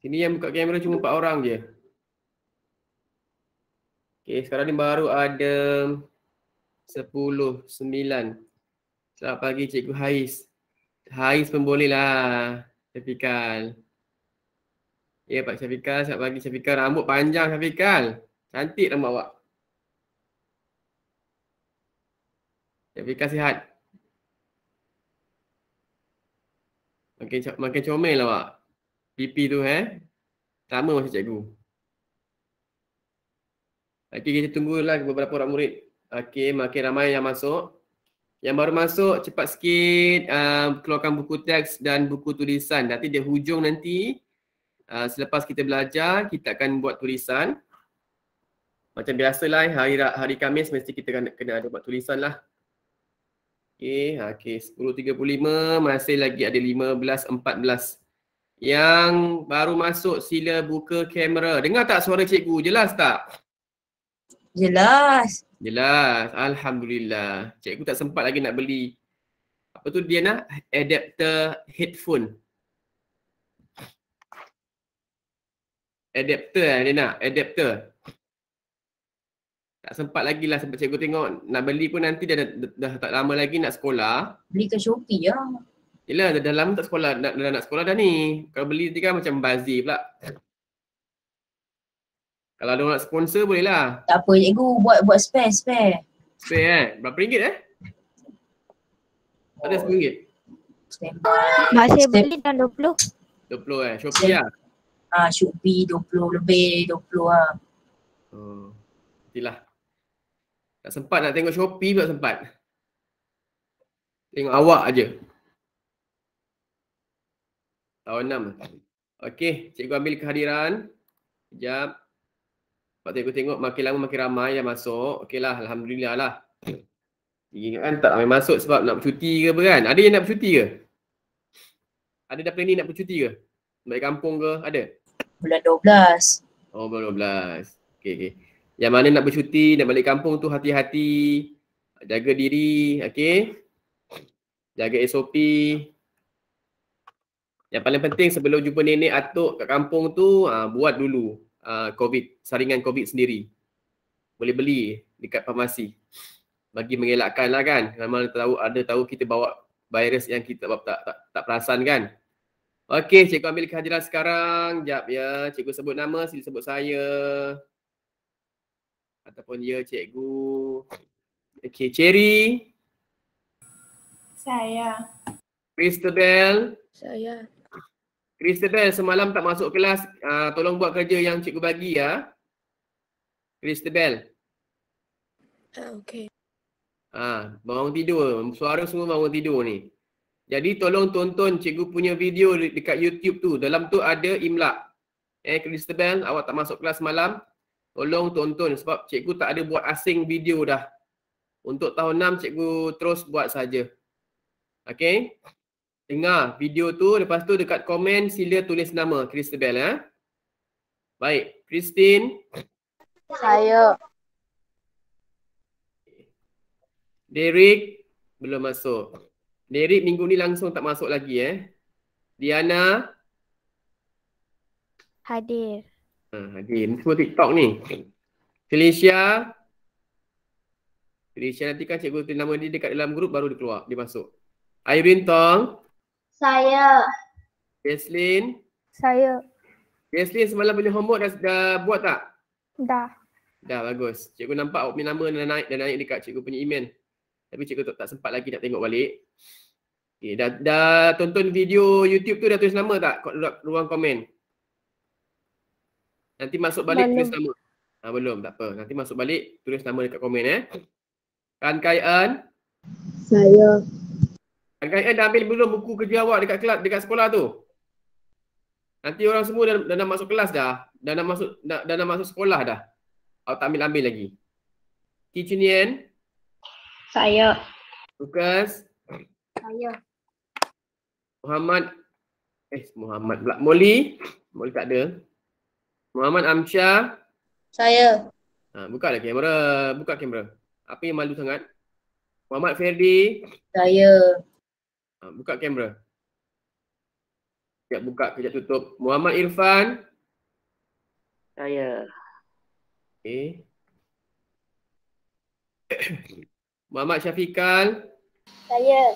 Sini yang buka kamera cuma 4 orang je. Okay, sekarang ni baru ada 10, 9. Selamat pagi Cikgu Hais. Hais pun boleh lah. Syafiqal. Ya Pak Syafiqal, selamat pagi Syafiqal. Rambut panjang Syafiqal. Cantik rambut awak. Syafiqal sihat. Makin comel lah awak. Pipi tu sama macam cikgu. Okey, kita tunggulah beberapa orang murid. Okey, makin ramai yang masuk. Yang baru masuk, cepat sikit keluarkan buku teks dan buku tulisan. Nanti di hujung nanti, selepas kita belajar, kita akan buat tulisan. Macam biasalah, hari Khamis mesti kita kena ada buat tulisan lah. Okey, 10.35, masih lagi ada 15.14. Yang baru masuk, sila buka kamera. Dengar tak suara cikgu? Jelas tak? Jelas. Jelas. Alhamdulillah. Cikgu tak sempat lagi nak beli. Apa tu dia nak? Adapter headphone. Adapter dia nak. Adapter. Tak sempat lagi lah sebab cikgu tengok nak beli pun nanti dah tak lama lagi nak sekolah. Beli ke Shopee ya. Yelah, dah lama tak sekolah. Dah nak sekolah dah ni. Kalau beli nanti kan macam bazir pula. Kalau ada orang nak sponsor boleh lah. Tak apa cikgu, buat spare. Spare berapa ringgit Ada RM10. Masih beli dah 20. 20 Shopee lah. Shopee 20 lebih 20 lah. Nantilah. Tak sempat nak tengok Shopee pun tak sempat. Tengok awak aje. Tahun 6. Okey, cikgu ambil kehadiran. Sekejap. Sebab cikgu tengok makin lama makin ramai yang masuk. Okeylah, alhamdulillah lah. Ingat kan tak ramai masuk sebab nak bercuti ke apa kan? Ada yang nak bercuti ke? Ada dah planning nak bercuti ke? Balik kampung ke? Ada? Bulan 12. Oh, bulan 12. Okey. Yang mana nak bercuti, nak balik kampung tu hati-hati. Jaga diri, okey? Jaga SOP. Yang paling penting sebelum jumpa nenek atuk kat kampung tu, buat dulu saringan COVID sendiri. Boleh beli dekat farmasi. Bagi mengelakkan lah kan. Memang tahu kita bawa virus yang kita tak perasan kan. Okey, cikgu ambil kehadiran sekarang. Sekejap ya. Cikgu sebut nama, sila sebut saya. Ataupun ya cikgu. Okey, Cherry. Saya. Christabel. Saya. Christabel semalam tak masuk kelas. Tolong buat kerja yang cikgu bagi ya. Christabel. Okey. Bangun tidur. Suara semua bangun tidur ni. Jadi tolong tonton cikgu punya video dekat YouTube tu. Dalam tu ada imla. Christabel, awak tak masuk kelas malam. Tolong tonton sebab cikgu tak ada buat asing video dah. Untuk tahun 6 cikgu terus buat saja. Okey? Dengar video tu, lepas tu dekat komen sila tulis nama Christabel Baik, Christine. Saya. Derek belum masuk. Derek minggu ni langsung tak masuk lagi Diana. Hadir. Hadir. Ni semua TikTok ni. Felicia. Felicia nanti kan cikgu tulis nama dia dekat dalam grup baru dia keluar, dia masuk. Irene Tong. Saya. Jesslyn. Saya. Jesslyn semalam punya homework dah buat tak? Dah. Dah, bagus. Cikgu nampak awak punya nama dah naik dekat cikgu punya email. Tapi cikgu tak sempat lagi nak tengok balik. Okay, dah tonton video YouTube tu dah tulis nama tak? Ruang komen. Nanti masuk balik tulis nama. Belum, tak apa. Nanti masuk balik tulis nama dekat komen Kan Kaian? Saya. Kan Kaian dah ambil belum buku kerja awak dekat kelas, dekat sekolah tu? Nanti orang semua dah nak masuk kelas dah. Dah nak masuk sekolah dah. Awak tak ambil lagi. Kitchenian? Saya. Lukas? Saya. Muhammad pula. Molly tak ada. Muhammad Amsyah? Saya. Buka kamera. Apa yang malu sangat? Muhammad Ferdi? Saya. Buka kamera. Sekejap buka, sekejap tutup. Muhammad Irfan. Saya. Okay. Muhammad Syafiqal. Saya.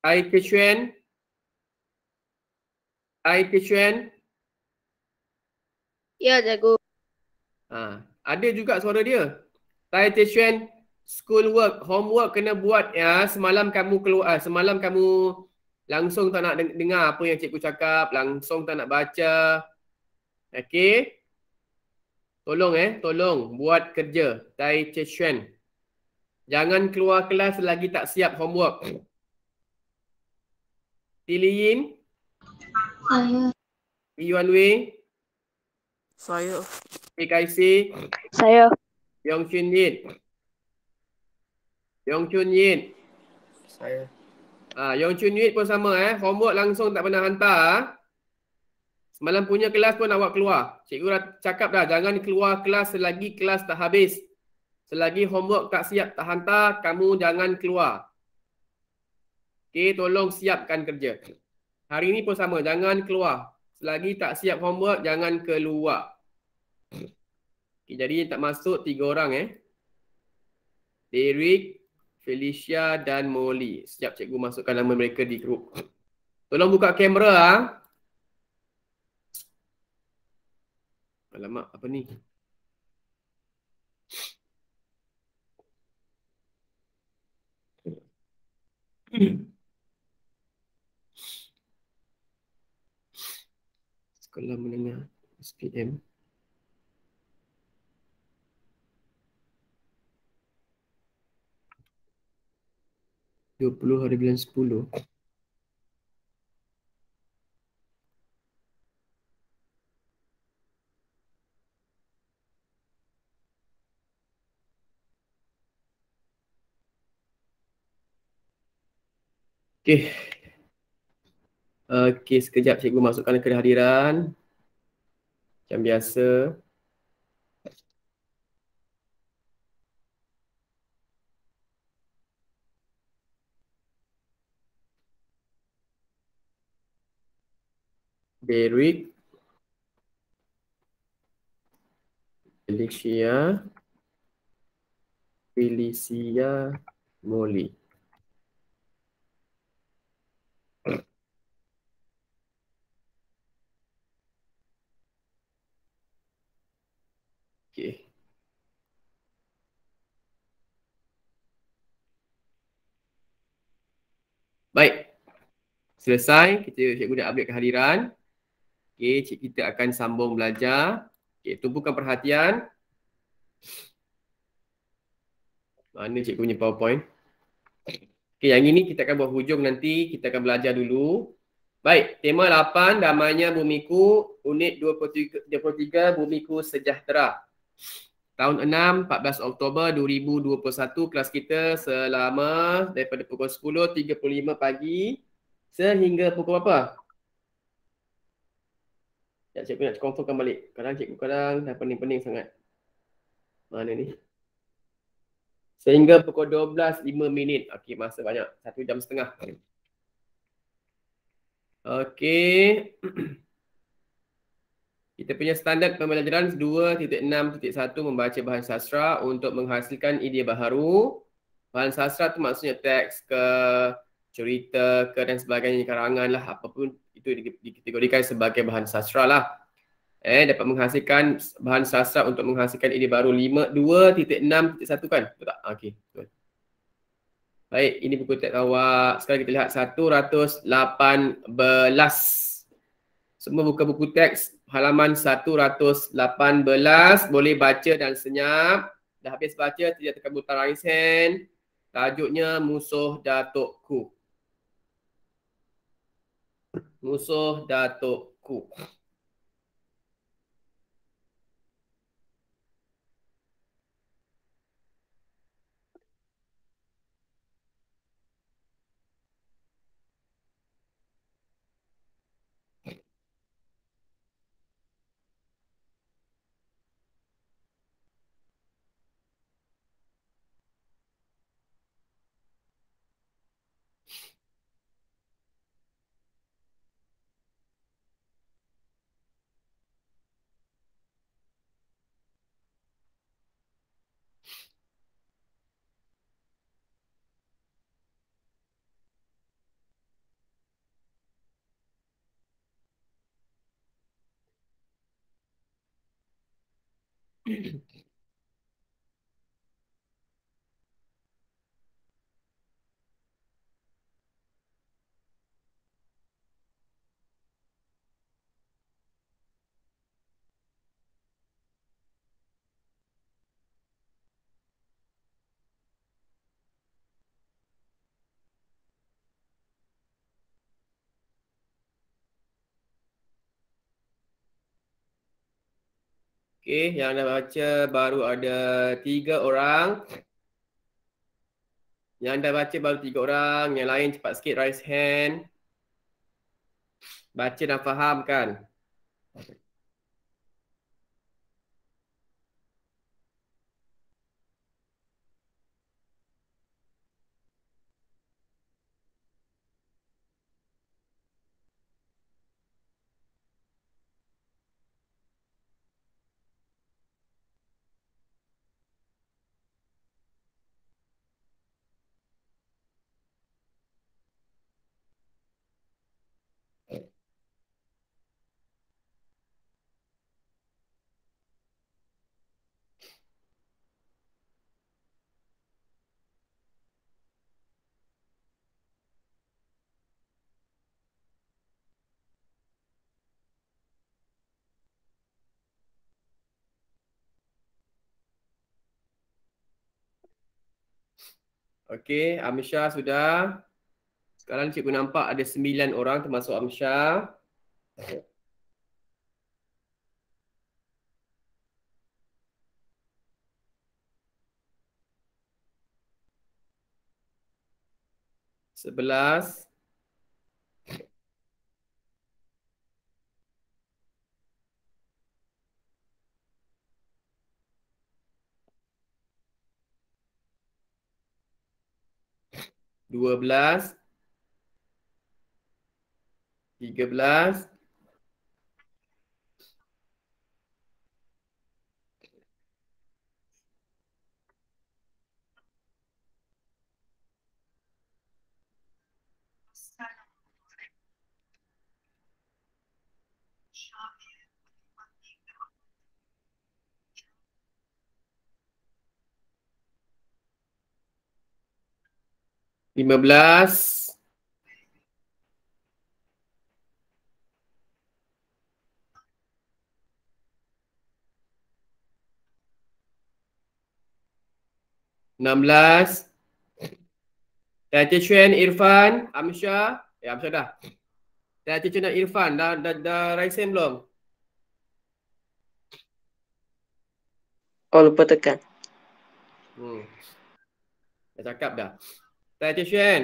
Ai Kechuan. Ai Kechuan. Ya, cikgu. Ada juga suara dia. Tai Kechuan. School work, homework kena buat ya. Semalam kamu keluar, semalam kamu langsung tak nak dengar apa yang cikgu cakap, langsung tak nak baca. Okey. Tolong buat kerja. Tai Kechuan. Jangan keluar kelas lagi tak siap homework. Tiliyin. Saya. Yuan Wei. Saya. PKC. Saya. Yong Chun Yin. Yong Chun Yin. Saya. Yong Chun Yin pun sama homework langsung tak pernah hantar. Semalam punya kelas pun awak keluar. Cikgu dah cakap dah, jangan keluar kelas selagi kelas tak habis. Selagi homework tak siap, tak hantar, kamu jangan keluar. Okey, tolong siapkan kerja. Hari ni pun sama, jangan keluar. Selagi tak siap homework, jangan keluar. Okay, jadi tak masuk 3 orang Derek, Felicia dan Molly. Siap cikgu masukkan nama mereka di grup. Tolong buka kamera. Alamak, apa ni? Sekolah menengah SPM. Hari bulan 10. Okey. Okey, sekejap cikgu masukkan kehadiran. Macam biasa. Derek. Felicia. Molly. Okey. Baik. Selesai, cikgu dah update kehadiran. Okey, kita akan sambung belajar. Okey, tumpukan perhatian. Mana cikgu punya PowerPoint? Okey, yang ini kita akan buat hujung nanti. Kita akan belajar dulu. Baik, tema 8, damainya bumiku, unit 23 Bumiku Sejahtera. Tahun 6, 14 Oktober 2021, kelas kita selama daripada pukul 10.35 pagi sehingga pukul apa? Ya, cikgu nak confirmkan balik. Cikgu dah pening-pening sangat. Mana ni? Sehingga pukul 12.05. Okey, masa banyak. 1 jam setengah. Okey. Kita punya standard pembelajaran 2.6.1 membaca bahan sastra untuk menghasilkan idea baharu. Bahan sastra tu maksudnya teks ke, cerita ke dan sebagainya, karangan lah, apapun itu dikategorikan sebagai bahan sastra lah. Dapat menghasilkan bahan sastra untuk menghasilkan idea baru 2.6.1 kan? Betul tak? Okey, betul. Baik, ini buku teks awak. Sekarang kita lihat 118. Semua buka buku teks halaman 118. Boleh baca dan senyap. Dah habis baca, tidak tekan butang raise hand. Tajuknya Musuh Datukku. Musuh Datukku. Okey, yang dah baca baru ada 3 orang. Yang dah baca baru 3 orang. Yang lain cepat sikit raise hand. Baca dan faham kan? Okey, Amsyah sudah. Sekarang cikgu nampak ada 9 orang termasuk Amsyah. Sebelas. Dua belas. 13. 15. 16. Tia Chuan, Irfan, Amsyah. Amsyah dah. Tia Chuan dan Irfan dah raise hand belum? Oh, lupa tekan. Dah cakap dah. Tia Chuan.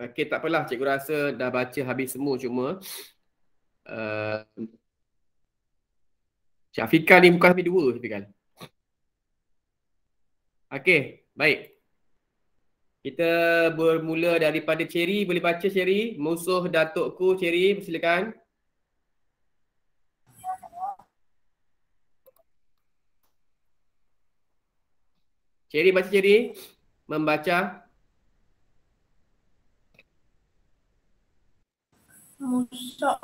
Okey, tak apalah. Cikgu rasa dah baca habis semua cuma Cik Afiqah ni bukan habis 2 tapi kan. Okey, baik. Kita bermula daripada Cherry. Boleh baca Cherry? Musuh datukku, Cherry. Silakan. Cherry, baca Cherry. Membaca. Musuh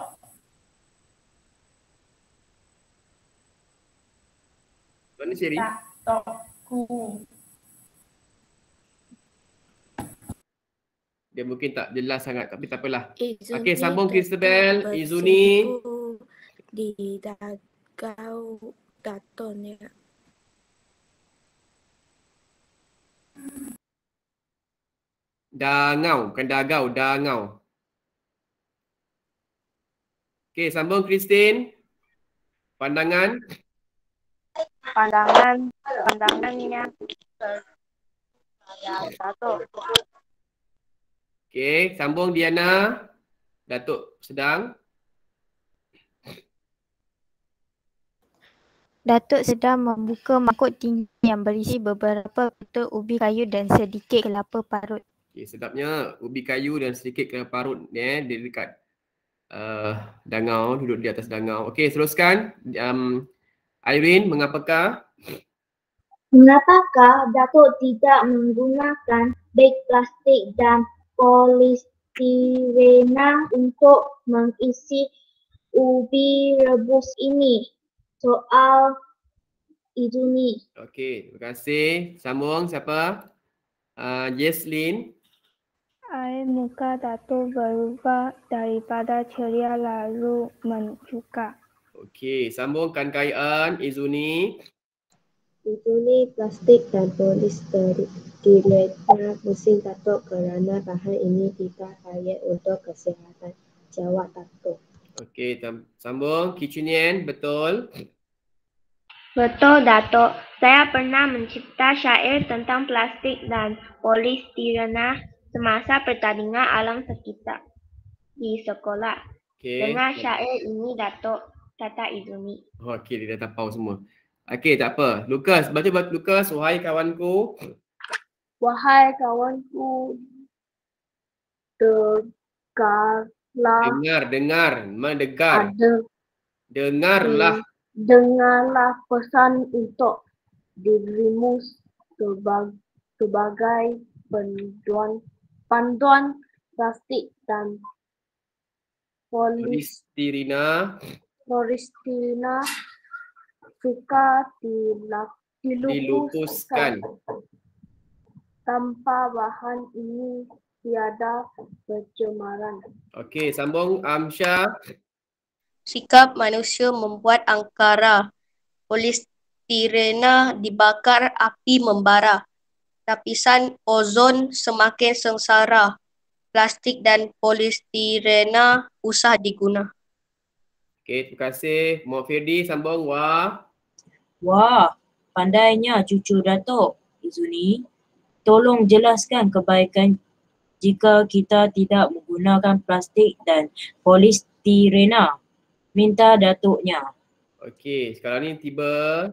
Mana Cherry? datukku. Dia mungkin tak jelas sangat tapi tak apalah. Izuni Okey, sambung Christabel, Izuni. Di Dagau Daton ya. Dangau, bukan Dagau, Dangau. Okey, sambung Christine. Pandangan. Pandangannya Datuk. Okey, sambung Diana. Datuk sedang. Datuk sedang membuka mangkuk tinggi yang berisi beberapa ketul ubi kayu dan sedikit kelapa parut. Okey, sedapnya ubi kayu dan sedikit kelapa parut ni dia dekat dangau, duduk di atas dangau. Okey, teruskan. Irene, mengapakah? Mengapakah Datuk tidak menggunakan beg plastik dan polistirena untuk mengisi ubi rebus ini? Soal Izuni. Okey, terima kasih. Sambung siapa? Jesslyn. Air muka Datuk berubah daripada ceria lalu mencuka. Okey, sambungkan kaian Izuni. Izuni plastik dan polistirena pusing Datuk kerana bahan ini tidak baik untuk kesihatan. Jawab Datuk. Okey, sambung Kicunian, betul. Betul, Datuk. Saya pernah mencipta syair tentang plastik dan polistirena semasa pertandingan alam sekitar di sekolah. Okey. Dengar syair ini, Datuk, kata Izuni. Okey, dia dah tapau semua. Okey, tak apa. Lukas, baca Lukas. Wahai kawanku. Wahai kawanku, Dengar, mendengar. Dengarlah. Dengarlah pesan untuk dirimu sebagai panduan plastik dan Polistirena suka dilupuskan. Tanpa bahan ini tiada pencemaran. Okey, sambung Amsyah. Sikap manusia membuat angkara. Polistirena dibakar, api membara. Lapisan ozon semakin sengsara. Plastik dan polistirena usah diguna. Okey, terima kasih. Muhammad Firdi sambung. Wah, pandainya cucu Datuk Izuni. Tolong jelaskan kebaikan jika kita tidak menggunakan plastik dan polistirena. Minta Datuknya. Okey, sekarang ni tiba.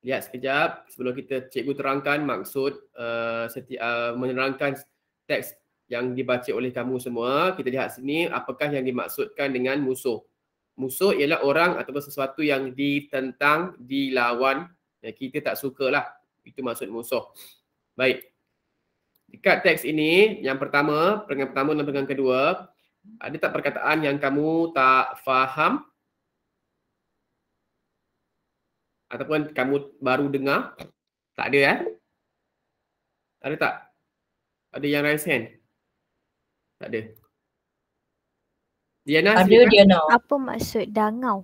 Lihat sekejap sebelum cikgu terangkan maksud menerangkan teks yang dibaca oleh kamu semua. Kita lihat sini apakah yang dimaksudkan dengan musuh. Musuh ialah orang ataupun sesuatu yang ditentang, dilawan. Kita tak sukalah. Itu maksud musuh. Baik. Dekat teks ini, yang pertama, peringkat pertama dan peringkat kedua, ada tak perkataan yang kamu tak faham? Ataupun kamu baru dengar? Tak ada Ada tak? Ada yang raise hand? Tak ada. Diana, Ada silakan. Diana. Apa maksud dangau?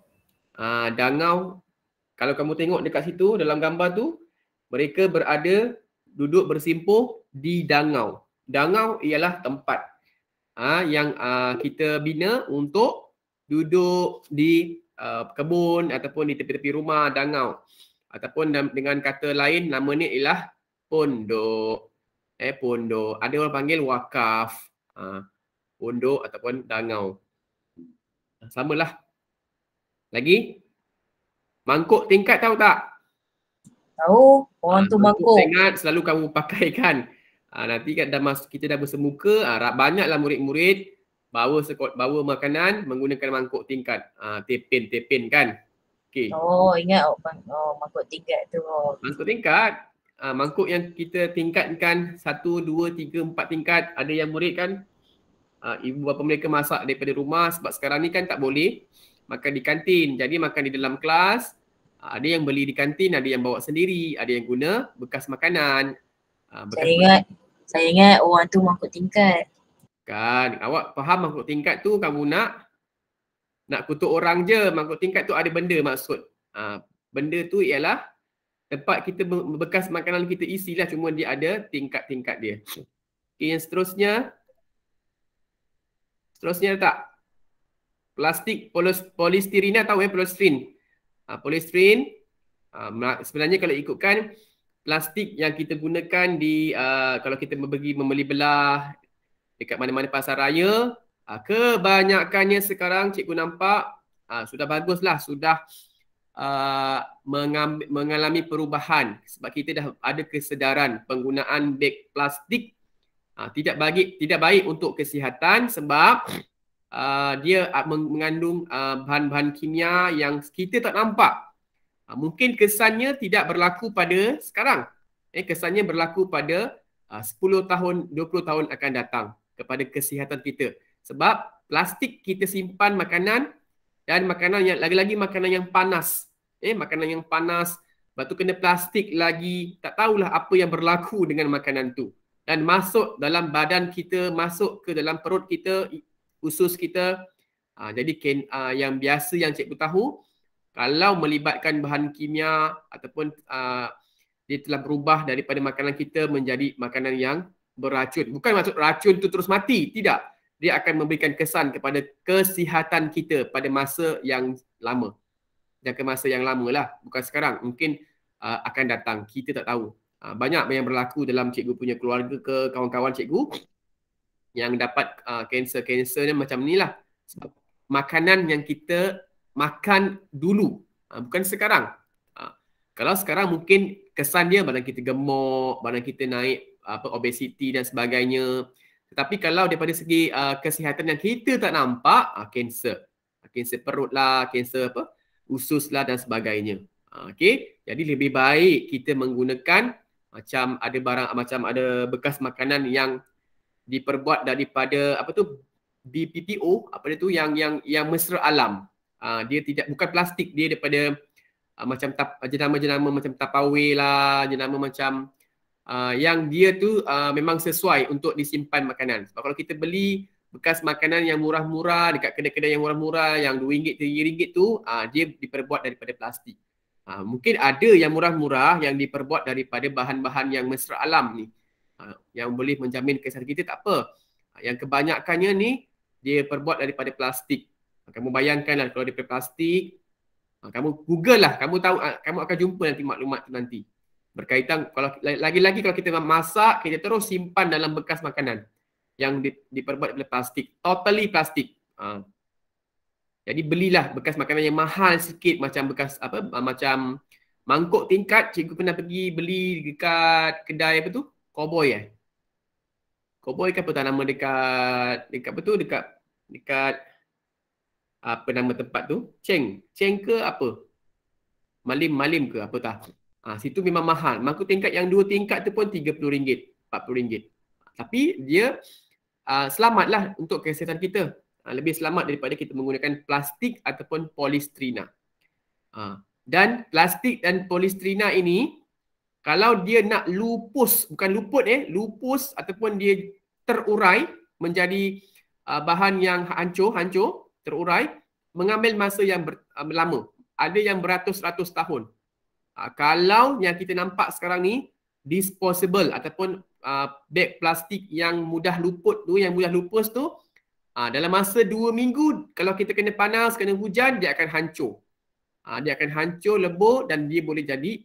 Dangau, kalau kamu tengok dekat situ dalam gambar tu, mereka duduk bersimpuh di dangau. Dangau ialah tempat yang kita bina untuk duduk di kebun ataupun di tepi-tepi rumah, dangau. Ataupun dengan kata lain namanya ialah pondok. Pondok. Ada orang panggil wakaf. Pondok ataupun dangau. Samalah. Lagi? Mangkuk tingkat tahu tak? Tahu, orang tu mangkuk. Ingat selalu kamu pakaikan. Nanti kita dah bersemuka, banyaklah murid-murid bawa makanan menggunakan mangkuk tingkat. Tepin kan? Okay. Oh, ingat mangkuk tingkat tu. Mangkuk tingkat. Mangkuk yang kita tingkatkan 1, 2, 3, 4 tingkat. Ada yang murid kan, ibu bapa mereka masak daripada rumah sebab sekarang ni kan tak boleh makan di kantin. Jadi makan di dalam kelas. Ada yang beli di kantin, ada yang bawa sendiri, ada yang guna bekas makanan. Saya ingat orang tu mangkuk tingkat. Kan, awak faham mangkuk tingkat tu kamu nak kutuk orang je. Mangkuk tingkat tu ada benda maksud. Benda tu ialah tempat kita bekas makanan kita isilah, cuma dia ada tingkat-tingkat dia. Okay, yang seterusnya tak? Plastik polistirena tahu polistirin. Polistirin sebenarnya kalau ikutkan plastik yang kita gunakan di kalau kita pergi membeli belah dekat mana-mana pasar raya, kebanyakannya sekarang cikgu nampak sudah baguslah, sudah mengalami perubahan sebab kita dah ada kesedaran penggunaan beg plastik tidak baik untuk kesihatan sebab dia mengandung bahan-bahan kimia yang kita tak nampak. Mungkin kesannya tidak berlaku pada sekarang. Kesannya berlaku pada 10 tahun, 20 tahun akan datang kepada kesihatan kita. Sebab plastik kita simpan makanan dan makanan yang lagi-lagi makanan yang panas. Makanan yang panas, lepas tu kena plastik lagi, tak tahulah apa yang berlaku dengan makanan tu. Dan masuk dalam badan kita, masuk ke dalam perut kita, usus kita. Jadi yang biasa yang cikgu tahu, kalau melibatkan bahan kimia ataupun dia telah berubah daripada makanan kita menjadi makanan yang beracun. Bukan maksud racun tu terus mati, tidak. Dia akan memberikan kesan kepada kesihatan kita pada masa yang lama. Jangka masa yang lama lah, bukan sekarang. Mungkin akan datang, kita tak tahu. Banyak yang berlaku dalam cikgu punya keluarga ke kawan-kawan cikgu yang dapat kanser-kanser ni macam ni lah. Sebab makanan yang kita makan dulu, bukan sekarang. Kalau sekarang mungkin kesan dia badan kita gemuk, badan kita naik obesiti dan sebagainya. Tetapi kalau daripada segi kesihatan yang kita tak nampak, kanser. Kanser perut lah, kanser usus lah dan sebagainya. Okey, jadi lebih baik kita menggunakan macam ada barang, macam ada bekas makanan yang diperbuat daripada BPPO, yang mesra alam. Dia tidak, bukan plastik, dia daripada macam jenama-jenama macam Tupperware lah, jenama macam yang dia tu memang sesuai untuk disimpan makanan. Sebab kalau kita beli bekas makanan yang murah-murah dekat kedai-kedai yang murah-murah yang RM2, RM3 tu, dia diperbuat daripada plastik. Mungkin ada yang murah-murah yang diperbuat daripada bahan-bahan yang mesra alam ni, yang boleh menjamin kesihatan kita, tak apa. Yang kebanyakannya ni dia perbuat daripada plastik. Kamu bayangkanlah kalau daripada plastik, kamu Google lah, kamu tahu, kamu akan jumpa nanti maklumat tu nanti. Berkaitan, kalau lagi-lagi kalau kita masak, kita terus simpan dalam bekas makanan yang diperbuat daripada plastik, totally plastik. Jadi belilah bekas makanan yang mahal sikit, macam bekas macam mangkuk tingkat. Cikgu pernah pergi beli dekat kedai Cowboy Cowboy ke apa tak nama dekat apa nama tempat tu? Cheng ke apa? Malim ke apa tak? Situ memang mahal. Mangkuk tingkat yang 2 tingkat tu pun RM30, RM40. Tapi dia selamatlah untuk kesihatan kita. Lebih selamat daripada kita menggunakan plastik ataupun polistrina. Dan plastik dan polistrina ini, kalau dia nak lupus, bukan luput lupus ataupun dia terurai menjadi bahan yang hancur, terurai, mengambil masa yang lama. Ada yang beratus-ratus tahun. Kalau yang kita nampak sekarang ni, disposable ataupun beg plastik yang mudah luput tu, yang mudah lupus tu, dalam masa 2 minggu, kalau kita kena panas, kena hujan, dia akan hancur. Dia akan hancur, lebur dan dia boleh jadi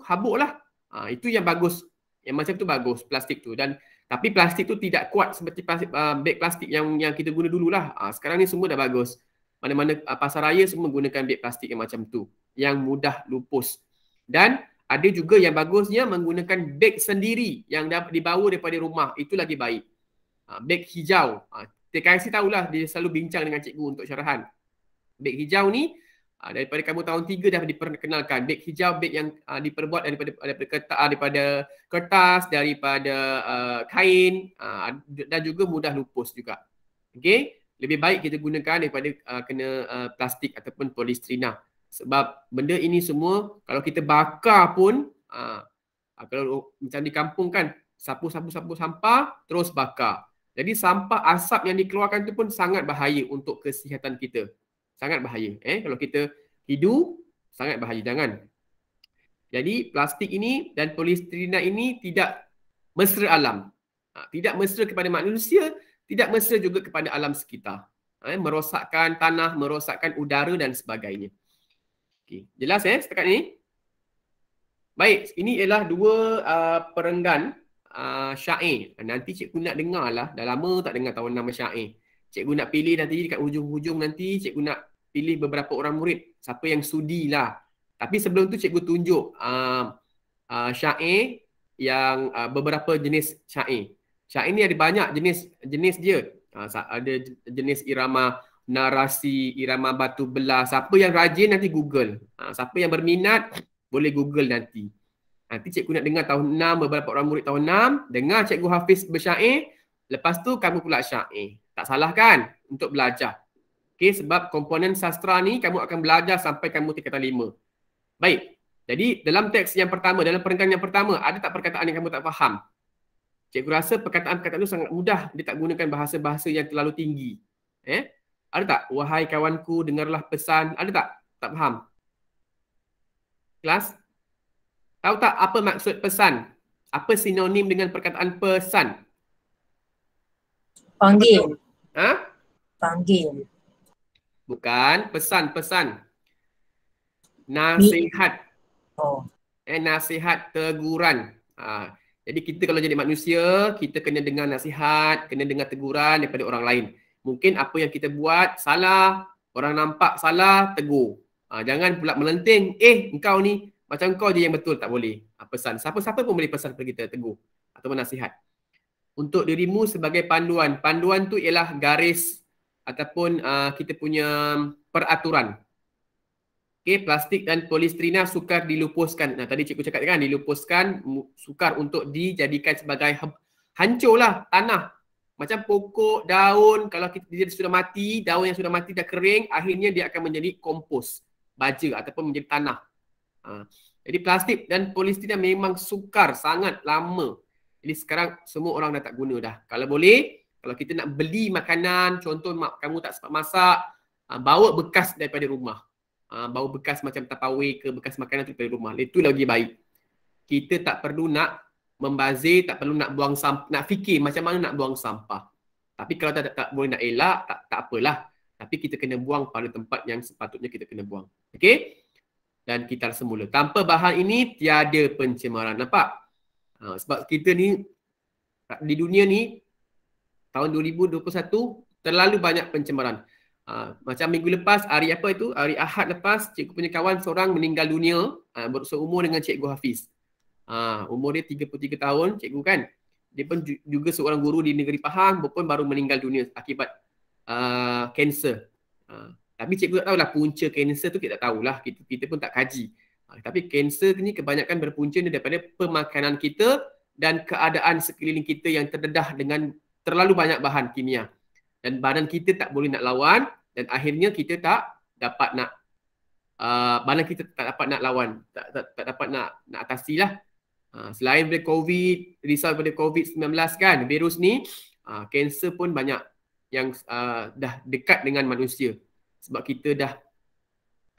habuk lah. Itu yang bagus. Yang macam tu bagus, plastik tu. Tapi plastik tu tidak kuat seperti beg plastik yang kita guna dululah. Sekarang ni semua dah bagus. Mana-mana pasar raya semua gunakan beg plastik yang macam tu, yang mudah lupus. Dan ada juga yang bagusnya menggunakan beg sendiri yang dibawa daripada rumah. Itu lagi baik. Beg hijau. TKC tahulah, dia selalu bincang dengan cikgu untuk syarahan. Beg hijau ni daripada kamu tahun 3 dah diperkenalkan. Beg hijau, beg yang diperbuat daripada kertas, daripada kain, dan juga mudah lupus juga. Okey, lebih baik kita gunakan daripada kena plastik ataupun polistrina. Sebab benda ini semua kalau kita bakar pun, kalau macam di kampung kan, sapu sampah terus bakar. Jadi sampah asap yang dikeluarkan tu pun sangat bahaya untuk kesihatan kita. Sangat bahaya. Kalau kita hidu, sangat bahaya. Jangan. Jadi plastik ini dan polistrina ini tidak mesra alam. Tidak mesra kepada manusia, tidak mesra juga kepada alam sekitar. Merosakkan tanah, merosakkan udara dan sebagainya. Okay. Jelas setakat ini? Baik, ini ialah 2 perenggan syair. Nanti cikgu nak dengar lah. Dah lama tak dengar tahu nama syair. Cikgu nak pilih nanti dekat hujung-hujung nanti, cikgu nak pilih beberapa orang murid. Siapa yang sudi lah. Tapi sebelum tu cikgu tunjuk syair yang beberapa jenis syair. Syair ni ada banyak jenis dia. Ada jenis irama narasi irama batu belah. Siapa yang rajin nanti Google. Siapa yang berminat boleh Google nanti. Nanti cikgu nak dengar tahun 6, beberapa orang murid tahun 6, dengar cikgu Hafiz bersyair, lepas tu kamu pula syair. Tak salah kan untuk belajar. Okey, sebab komponen sastra ni kamu akan belajar sampai kamu tingkatan 5. Baik. Jadi dalam teks yang pertama, dalam perenggan yang pertama, ada tak perkataan yang kamu tak faham? Cikgu rasa perkataan-perkataan itu sangat mudah. Dia tak gunakan bahasa-bahasa yang terlalu tinggi. Ada tak? Wahai kawanku, dengarlah pesan. Ada tak? Tak faham? Kelas? Tahu tak apa maksud pesan? Apa sinonim dengan perkataan pesan? Panggil. Panggil. Bukan. Pesan. Nasihat. Nasihat, teguran. Jadi kita kalau jadi manusia, kita kena dengar nasihat, kena dengar teguran daripada orang lain. Mungkin apa yang kita buat salah, orang nampak salah, tegur. Jangan pula melenting, engkau ni macam kau je yang betul, tak boleh. Pesan. Siapa-siapa pun boleh pesan kepada kita, tegur ataupun nasihat. Untuk dirimu sebagai panduan. Panduan tu ialah garis ataupun kita punya peraturan. Okey, plastik dan polistrina sukar dilupuskan. Tadi cikgu cakap kan, dilupuskan, sukar untuk dijadikan sebagai hancurlah tanah. Macam pokok, daun, kalau dia sudah mati, daun yang sudah mati dah kering, akhirnya dia akan menjadi kompos, baja ataupun menjadi tanah. Jadi plastik dan polistrina memang sukar, sangat lama. Jadi sekarang semua orang dah tak guna dah. Kalau boleh, kalau kita nak beli makanan, contoh kamu tak sempat masak, bawa bekas daripada rumah. Bawa bekas macam Tupperware ke bekas makanan tu daripada rumah. Itu lagi baik. Kita tak perlu nak membazir, tak perlu nak buang sampah, nak fikir macam mana nak buang sampah. Tapi kalau tak boleh nak elak, tak apalah. Tapi kita kena buang pada tempat yang sepatutnya kita kena buang. Okey? Dan kita semula. Tanpa bahan ini, tiada pencemaran. Nampak? Sebab kita ni, di dunia ni, tahun 2021, terlalu banyak pencemaran. Macam minggu lepas, hari apa itu? Hari Ahad lepas, cikgu punya kawan seorang meninggal dunia, seumur dengan cikgu Hafiz. Umur dia 33 tahun, cikgu kan. Dia pun juga seorang guru di negeri Pahang, pun baru meninggal dunia akibat kanser. Tapi cikgu tak tahulah punca kanser tu, kita tak tahulah. Kita pun tak kaji. Tapi kanser ni kebanyakan berpunca daripada pemakanan kita dan keadaan sekeliling kita yang terdedah dengan terlalu banyak bahan kimia. Dan badan kita tak boleh nak lawan dan akhirnya kita tak dapat nak badan kita tak dapat nak lawan, tak dapat nak atasilah. Selain daripada COVID, risau daripada COVID-19 kan, virus ni, kanser pun banyak yang dah dekat dengan manusia sebab kita dah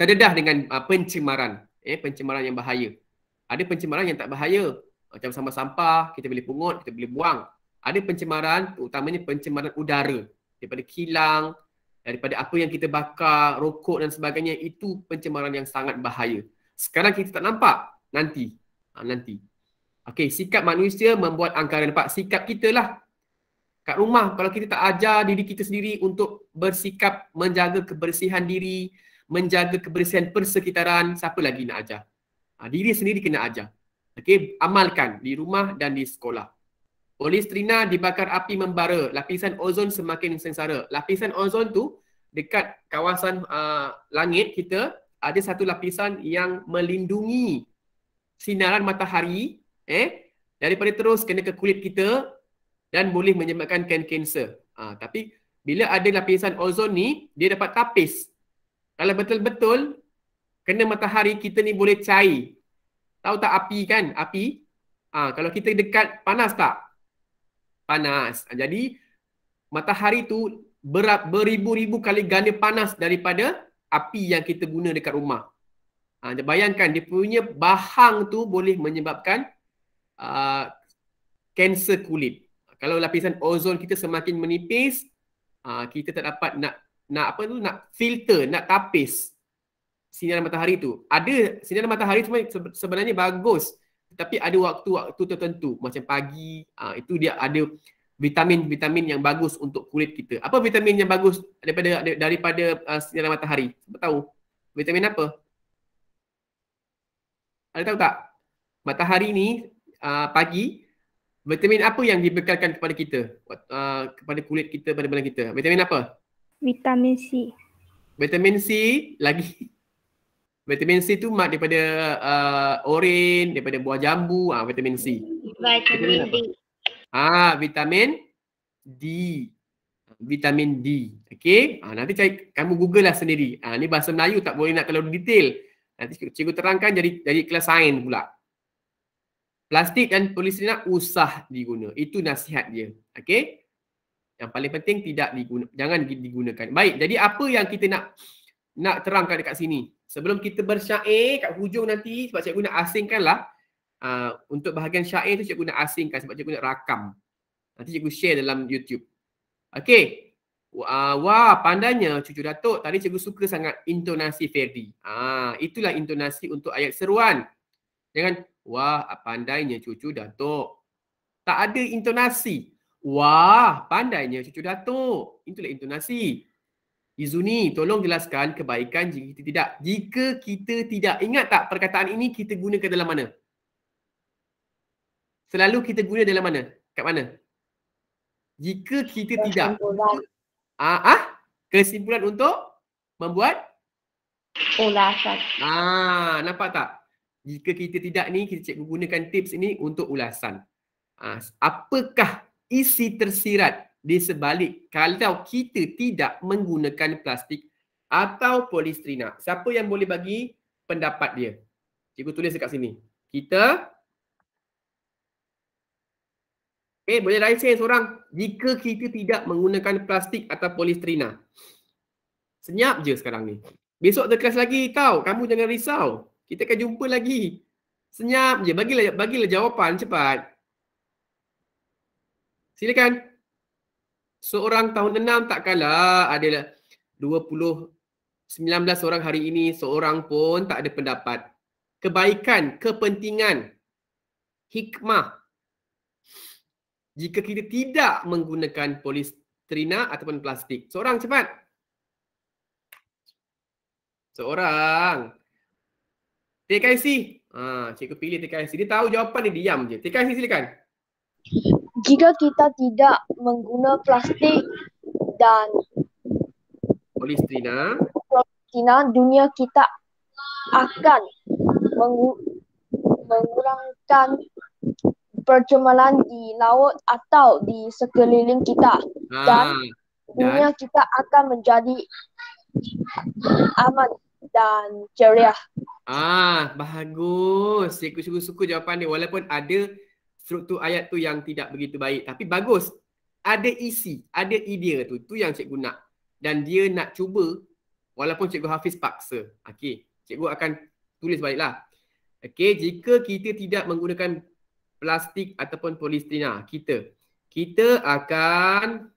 terdedah dengan pencemaran, pencemaran yang bahaya. Ada pencemaran yang tak bahaya, macam sampah-sampah, kita boleh pungut, kita boleh buang. Ada pencemaran, utamanya pencemaran udara, daripada kilang, daripada apa yang kita bakar, rokok dan sebagainya, itu pencemaran yang sangat bahaya. Sekarang kita tak nampak, nanti. Okey, sikap manusia membuat angkara. Nampak sikap kita lah. Kat rumah, kalau kita tak ajar diri kita sendiri untuk bersikap menjaga kebersihan diri, menjaga kebersihan persekitaran, siapa lagi nak ajar? Diri sendiri kena ajar. Okey, amalkan di rumah dan di sekolah. Polistrina dibakar api membara, lapisan ozon semakin sengsara. Lapisan ozon tu dekat kawasan langit kita ada satu lapisan yang melindungi sinaran matahari daripada terus kena ke kulit kita dan boleh menyebabkan kanser. Tapi bila ada lapisan ozon ni, dia dapat tapis. Kalau betul-betul kena matahari, kita ni boleh cair. Tahu tak api kan? Api. Kalau kita dekat, panas tak? Panas. Jadi matahari tu beribu-ribu kali ganda panas daripada api yang kita guna dekat rumah. Bayangkan dia punya bahang tu boleh menyebabkan kanser kulit. Kalau lapisan ozon kita semakin menipis, kita tak dapat nak filter, nak tapis sinar matahari tu. Ada sinar matahari sebenarnya bagus. Tapi ada waktu-waktu tertentu macam pagi, itu dia ada vitamin-vitamin yang bagus untuk kulit kita. Apa vitamin yang bagus daripada sinar matahari? Siapa tahu? Vitamin apa? Ada tahu tak? Matahari ni pagi, vitamin apa yang dibekalkan kepada kita? Kepada kulit kita, pada badan kita? Vitamin apa? Vitamin C. Vitamin C lagi. Vitamin C tu mak daripada oren, daripada buah jambu, vitamin C. Vitamin D. Vitamin D. Vitamin D. Okey. Nanti kamu Google lah sendiri. Ni bahasa Melayu tak boleh nak terlalu detail. Nanti cikgu terangkan jadi kelas sains pula. Plastik dan polisterina usah diguna. Itu nasihat dia. Okey. Yang paling penting jangan digunakan. Baik, jadi apa yang kita nak terangkan dekat sini? Sebelum kita bersyair kat hujung nanti, sebab cikgu nak asingkan lah. Untuk bahagian syair tu cikgu nak asingkan sebab cikgu nak rakam. Nanti cikgu share dalam YouTube. Okey. Wah, pandainya cucu Datuk. Tadi cikgu suka sangat intonasi Ferdi. Itulah intonasi untuk ayat seruan. Jangan, wah, pandainya cucu Datuk. Tak ada intonasi. Wah, pandainya cucu Datuk. Itulah intonasi. Izuni, tolong jelaskan kebaikan jika kita tidak. Jika kita tidak. Ingat tak perkataan ini kita gunakan dalam mana? Selalu kita guna dalam mana? Kat mana? Jika kita tidak. Kesimpulan untuk membuat ulasan. Nampak tak? Jika kita tidak ni, kita cikgu gunakan tips ini untuk ulasan. Apakah isi tersirat di sebalik kalau kita tidak menggunakan plastik atau polisterina? Siapa yang boleh bagi pendapat dia? Cikgu tulis dekat sini. Boleh raise seorang. Jika kita tidak menggunakan plastik atau polisterina. Senyap je sekarang ni. Besok ada kelas lagi tau. Kamu jangan risau. Kita akan jumpa lagi. Senyap je. Bagilah jawapan cepat. Silakan. Seorang tahun 6 tak kalah. Ada 19 orang hari ini. Seorang pun tak ada pendapat. Kebaikan, kepentingan, hikmah. Jika kita tidak menggunakan polisterina ataupun plastik. Seorang cepat. Seorang. TKC. Cikgu pilih TKC. Dia tahu jawapan, dia diam je. TKC silakan. Jika kita tidak menggunakan plastik dan polisterina, dunia kita akan mengurangkan pencemaran di laut atau di sekeliling kita. Dan dunia kita akan menjadi aman dan ceria. Bagus. Cikgu suka jawapan dia. Walaupun ada struktur ayat tu yang tidak begitu baik. Tapi bagus. Ada isi, ada idea tu. Tu yang cikgu nak. Dan dia nak cuba walaupun cikgu Hafiz paksa. Okey. Cikgu akan tulis baliklah. Okey. Jika kita tidak menggunakan plastik ataupun polisterina, kita akan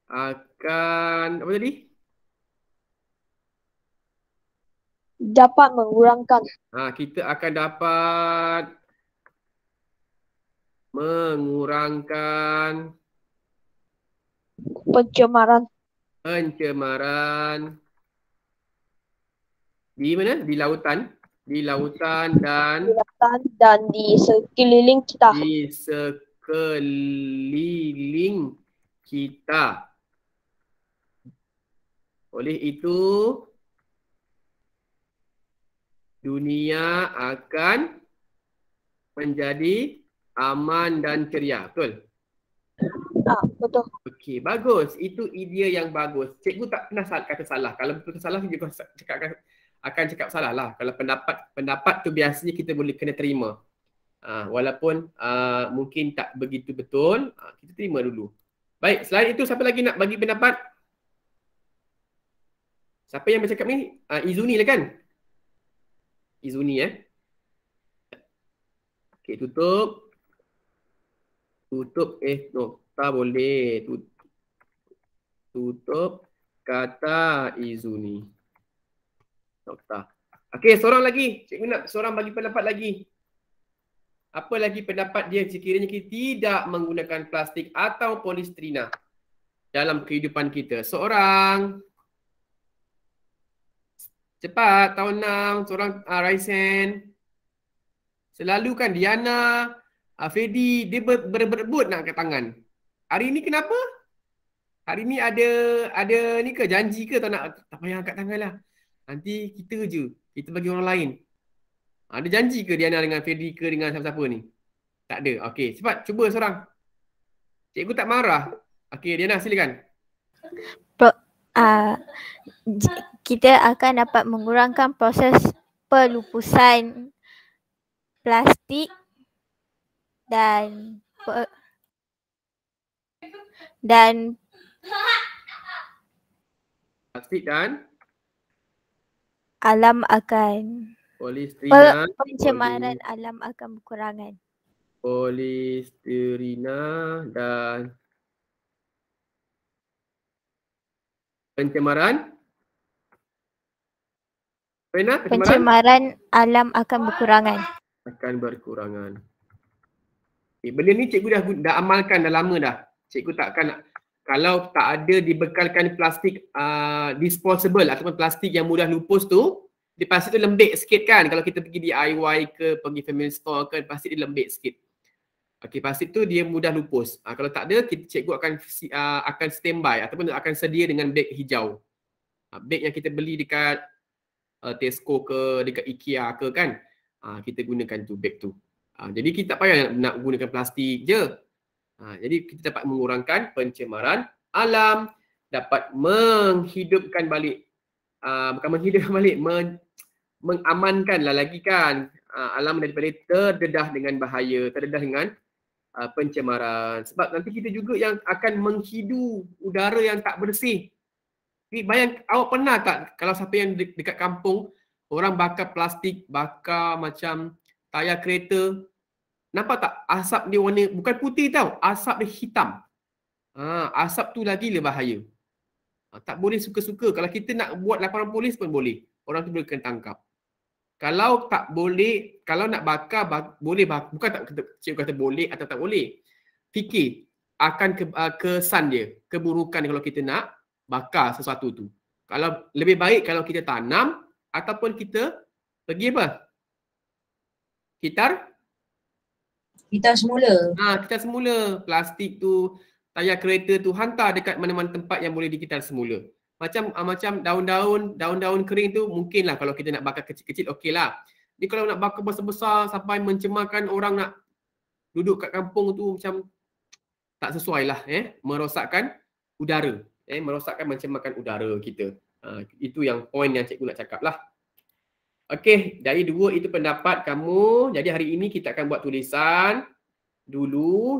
apa tadi? Dapat mengurangkan. Kita akan dapat mengurangkan pencemaran di mana? Di lautan dan di sekeliling kita. Di sekeliling kita. Oleh itu dunia akan menjadi aman dan ceria. Betul? Betul. Okey, bagus. Itu idea yang bagus. Cikgu tak pernah kata salah. Kalau betul salah, cikgu akan cakap salah lah. Kalau pendapat tu biasanya kita boleh kena terima. Walaupun mungkin tak begitu betul, kita terima dulu. Baik, selain itu siapa lagi nak bagi pendapat? Siapa yang bercakap ni? Izuni lah kan? Izuni Okey, tutup. Nokta boleh. Tutup kata Izuni. Nokta. Okey, seorang lagi. Cikgu nak seorang bagi pendapat lagi. Apa lagi pendapat dia sekiranya kita tidak menggunakan plastik atau polisterina dalam kehidupan kita? Seorang. Cepat, tahun 6. Seorang raise hand. Selalu kan Diana, Fedi, dia berebut nak angkat tangan. Hari ni kenapa? Hari ni ada ni ke janji ke tak nak, tak payah angkat tangan lah. Nanti kita je, kita bagi orang lain. Ada janji ke Diana dengan Fedi ke dengan siapa-siapa ni? Tak ada. Okey, cepat cuba seorang. Cikgu tak marah. Okey, Diana silakan. Kita akan dapat mengurangkan proses pelupusan plastik dan Plastik dan alam akan pencemaran alam akan berkurangan. Polisterina dan pencemaran pencemaran alam akan berkurangan. Akan berkurangan. Benda ni cikgu dah amalkan dah lama dah. Cikgu takkan nak, kalau tak ada dibekalkan plastik disposable ataupun plastik yang mudah lupus tu, dia pasti tu lembik sikit kan. Kalau kita pergi DIY ke, pergi family store ke, pasti dia lembik sikit. Okey, plastik tu dia mudah lupus. Kalau tak ada, cikgu akan standby ataupun akan sedia dengan beg hijau. Beg yang kita beli dekat Tesco ke, dekat IKEA ke kan. Kita gunakan tu beg tu. Jadi kita tak payah nak gunakan plastik je. Jadi kita dapat mengurangkan pencemaran alam, dapat menghidupkan balik, bukan menghidupkan balik, mengamankan lah lagi kan alam daripada terdedah dengan bahaya, terdedah dengan pencemaran. Sebab nanti kita juga yang akan menghidu udara yang tak bersih. Awak pernah tak kalau siapa yang dekat kampung, orang bakar plastik, bakar macam tayar kereta, nampak tak asap dia warna, bukan putih tau, asap dia hitam. Asap tu lagi le bahaya. Tak boleh suka-suka. Kalau kita nak buat laporan polis pun boleh. Orang tu boleh kena tangkap. Kalau tak boleh, kalau nak bakar, boleh bakar. Bukan tak cikgu kata boleh atau tak boleh. Fikir akan kesan dia, keburukan kalau kita nak bakar sesuatu tu. Kalau lebih baik kalau kita tanam ataupun kita pergi apa? Kitar semula. Kitar semula. Plastik tu, tayar kereta tu hantar dekat mana-mana tempat yang boleh dikitar semula. Macam daun-daun kering tu mungkinlah kalau kita nak bakar kecil-kecil okeylah. Jadi kalau nak bakar besar-besar sampai mencemarkan orang nak duduk kat kampung tu macam tak sesuai lah, merosakkan udara. Merosakkan, mencemarkan udara kita. Itu yang poin yang cikgu nak cakap lah. Okey, dari dua itu pendapat kamu. Jadi hari ini kita akan buat tulisan dulu.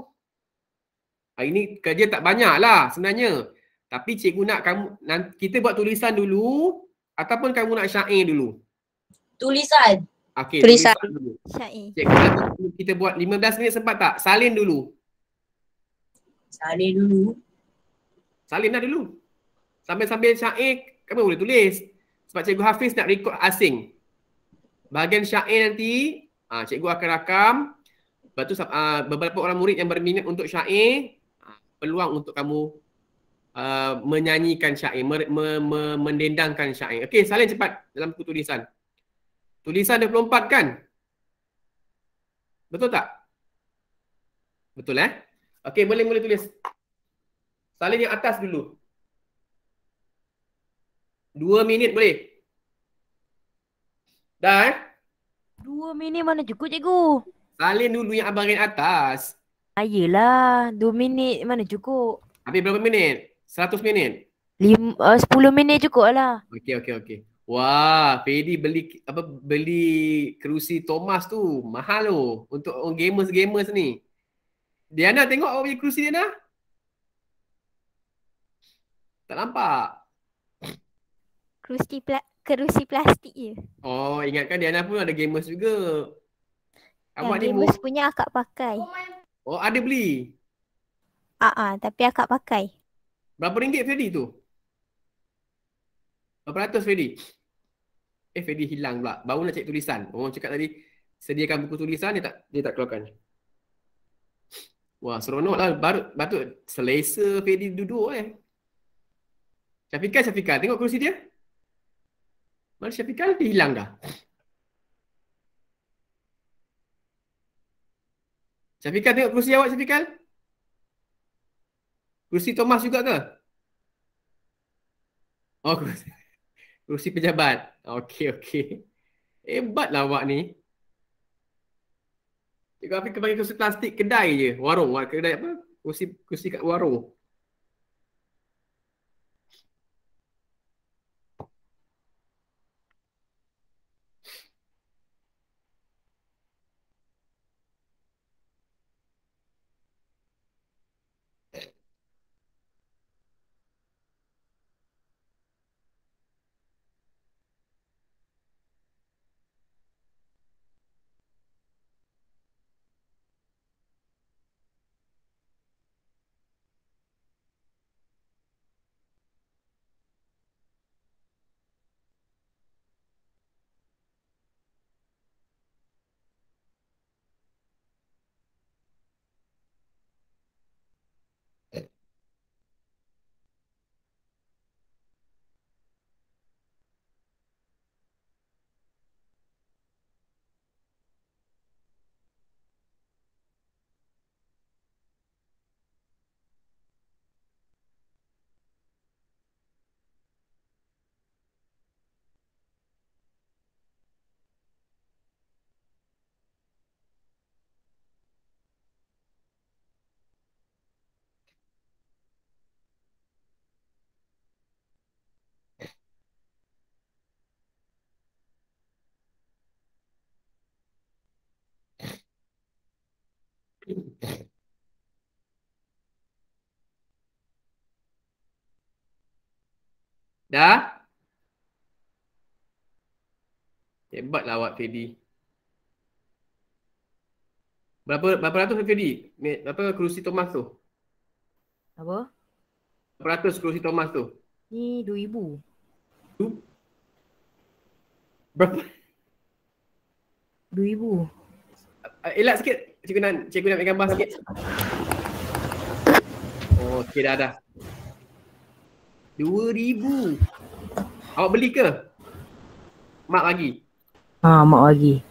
Hari ini kerja tak banyak lah sebenarnya. Tapi cikgu nak kita buat tulisan dulu ataupun kamu nak syair dulu? Tulisan. Okey, Tulisan dulu. Syair. Cikgu nak kita buat 15 minit sempat tak? Salin dulu. Salin dah dulu. Sambil-sambil syair, kamu boleh tulis. Sebab cikgu Hafiz nak rekod asing. Bahagian syair nanti, cikgu akan rakam. Lepas tu beberapa orang murid yang berminat untuk syair, peluang untuk kamu menyanyikan syair, mendendangkan syair. Okey, salin cepat dalam buku tulisan. Tulisan 24 kan? Betul tak? Betul Okey, boleh tulis. Salin yang atas dulu. 2 minit boleh? Dah 2 minit mana cukup cikgu? Salin dulu yang bahagian atas. Ayolah, 2 minit mana cukup? Habis berapa minit? 100 minit? 10 minit cukup lah. Okey. Wah, Fedi beli kerusi Thomas tu. Mahal tu untuk orang gamers ni. Diana tengok awak punya kerusi Diana? Tak nampak. Kerusi plastik je. Oh, ingatkan Diana pun ada gamers juga. Awak ni gamers punya akak pakai. Oh, ada beli? Tapi akak pakai. Berapa ringgit Fedi tu? Berapa ratus Fedi? Fedi hilang pula. Baru nak cek tulisan. Orang cakap tadi sediakan buku tulisan, dia tak keluarkan. Wah, seronok lah. Patut selesa Fedi duduk Syafiqah, tengok kerusi dia. Mana Syafiqah? Dia hilang dah. Syafiqah tengok kerusi awak, Syafiqah. Kerusi Thomas juga ke? Oh, kerusi pejabat. Okey. Hebatlah awak ni. Cikgu Afiq bagi kerusi plastik kedai je. Warung. Kedai apa? Kerusi kat warung. Dah? Hebatlah awak, Fedi. Berapa ratus Fedi? Berapa kerusi Thomas tu? Apa? Berapa ratus kerusi Thomas tu? Ni 2,000. Berapa? 2,000. Elak sikit. Cikgu nak ambil gambar sikit. Oh, okey dah. 2,000. Awak beli ke? Mak bagi? Mak bagi.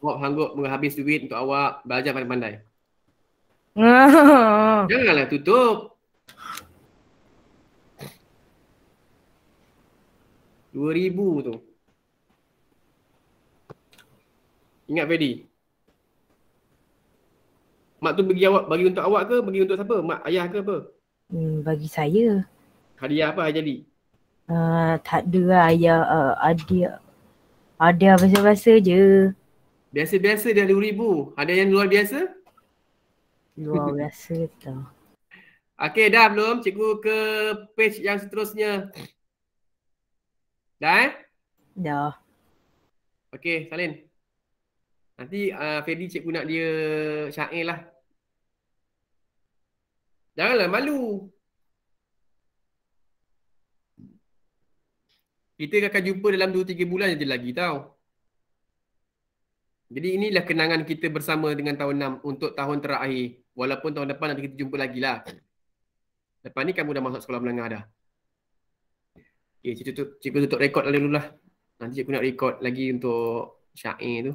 Awak sanggup menghabis duit untuk awak belajar pandai-pandai. Janganlah tutup. 2,000 tu. Ingat Fedi? Mak tu bagi untuk awak ke? Bagi untuk siapa? Mak ayah ke apa? Bagi saya. Hadiah apa jadi? Tak ada lah ayah. Ada biasa-biasa je. Biasa-biasa dah 2,000. Ada yang luar biasa? Luar biasa tau. Okey, dah belum? Cikgu ke page yang seterusnya. Dah Dah. Okey, salin. Nanti Fedi cikgu nak dia syair lah. Janganlah malu. Kita akan jumpa dalam 2-3 bulan je lagi tau. Jadi inilah kenangan kita bersama dengan tahun 6 untuk tahun terakhir. Walaupun tahun depan nanti kita jumpa lagi lah. Lepas ni kamu dah masuk sekolah menengah dah. Okay, cikgu tutup rekod dulu lah. Nanti cikgu nak rekod lagi untuk syair tu.